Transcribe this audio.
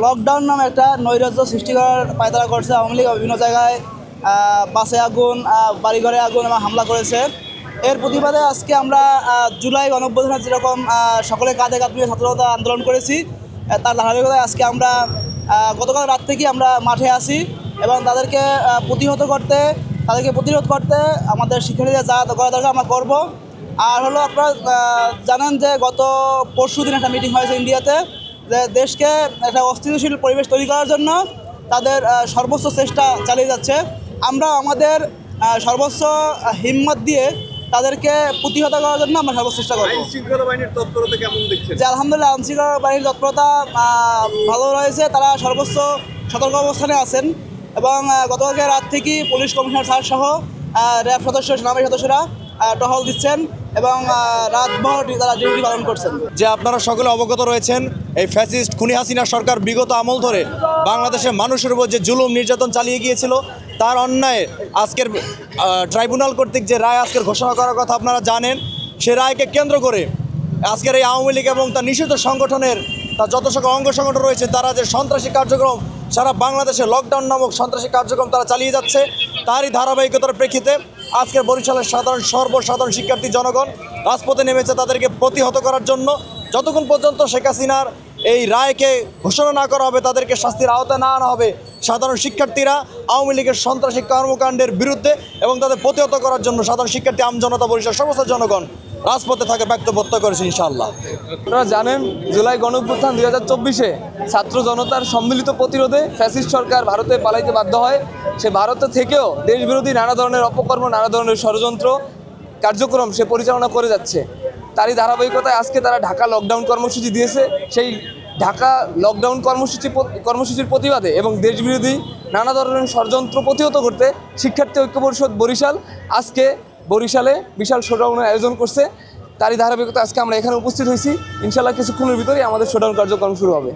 Lockdown নামে একটা নৈরাজ্য সৃষ্টি করার পায়তারা করছে আওয়ামী লীগ। বিভিন্ন জায়গায় বাসে আগুন, বাড়িঘরে আগুন এবং হামলা করেছে। এর প্রতিবাদে আজকে আমরা জুলাই গণঅভ্যুত্থানে যেরকম সকলে কাঁধে কাঁধ মিলিয়ে ছাত্রতা আন্দোলন করেছি, তার ধারাবাহিকতায় আজকে আমরা গতকাল রাত থেকেই আমরা মাঠে আসি এবং তাদেরকে প্রতিরোধ করতে আমাদের শিক্ষার্থীদের যা করা দরকার আমরা করব। আর হলো আপনারা জানেন যে গত পরশুদিন একটা মিটিং হয়েছে ইন্ডিয়াতে, যে দেশকে একটা অস্থিতিশীল পরিবেশ তৈরি করার জন্য তাদের সর্বোচ্চ চেষ্টা চালিয়ে যাচ্ছে। আমরা আমাদের সর্বোচ্চ হিম্মত দিয়ে তাদেরকে প্রতিহত করার জন্য আমরা সর্বোচ্চ চেষ্টা করব। আইনশৃঙ্খলা বাহিনীর তৎপরতা কেমন দেখছেন? যে আলহামদুলিল্লাহ আইনশৃঙ্খলা বাহিনীর তৎপরতা ভালো রয়েছে, তারা সর্বোচ্চ সতর্ক অবস্থানে আছেন এবং গতকালকে রাত থেকেই পুলিশ কমিশনার স্যার সহ র্যাব সদস্য, সেনাবাহিনী সদস্যরা টহল দিচ্ছেন এবং রাতভর তারা ডিউটি পালন করছেন। যে আপনারা সকলে অবগত রয়েছেন, এই ফ্যাসিস্ট খুনি হাসিনা সরকার বিগত আমল ধরে বাংলাদেশের মানুষের উপর যে জুলুম নির্যাতন চালিয়ে গিয়েছিল, তার অন্যায় আজকের ট্রাইব্যুনাল কর্তৃক যে রায় আজকের ঘোষণা করার কথা আপনারা জানেন, সে রায়কে কেন্দ্র করে আজকের এই আওয়ামী লীগ এবং তার নিষিদ্ধ সংগঠনের তার যত সকল অঙ্গ সংগঠন রয়েছে, তারা যে সন্ত্রাসী কার্যক্রম সারা বাংলাদেশে লকডাউন নামক সন্ত্রাসী কার্যক্রম তারা চালিয়ে যাচ্ছে, তারই ধারাবাহিকতার প্রেক্ষিতে আজকের বরিশালের সর্বসাধারণ শিক্ষার্থী জনগণ রাজপথে নেমেছে তাদেরকে প্রতিহত করার জন্য। যতক্ষণ পর্যন্ত শেখ হাসিনার এই রায়কে ঘোষণা না করা হবে, তাদেরকে শাস্তির আওতায় না আনা হবে, সাধারণ শিক্ষার্থীরা আওয়ামী লীগের সন্ত্রাসী কর্মকাণ্ডের বিরুদ্ধে এবং তাদের প্রতিহত করার জন্য সাধারণ শিক্ষার্থী আমজনতা বরিশাল সমস্ত জনগণ রাজপথে থাকে ব্যক্তব্য করেছে ইনশাআল্লাহ। আপনারা জানেন জুলাই গণঅভ্যুত্থান 2024-এ ছাত্র জনতার সম্মিলিত প্রতিরোধে ফ্যাসিস্ট সরকার ভারতে পালাইতে বাধ্য হয়। সে ভারতে থেকেও দেশবিরোধী নানা ধরনের অপকর্ম, নানা ধরনের ষড়যন্ত্র কার্যক্রম সে পরিচালনা করে যাচ্ছে। তারই ধারাবাহিকতায় আজকে তারা ঢাকা লকডাউন কর্মসূচি দিয়েছে। সেই ঢাকা লকডাউন কর্মসূচির প্রতিবাদে এবং দেশবিরোধী নানা ধরনের ষড়যন্ত্র প্রতিহত করতে শিক্ষার্থী ঐক্য পরিষদ বরিশাল আজকে বরিশালে বিশাল শোডাউনের আয়োজন করছে। তারই ধারাবাহিকতা আজকে আমরা এখানে উপস্থিত হয়েছি। ইনশাআল্লাহ কিছুক্ষণের ভিতরেই আমাদের শোডাউন কার্যক্রম শুরু হবে।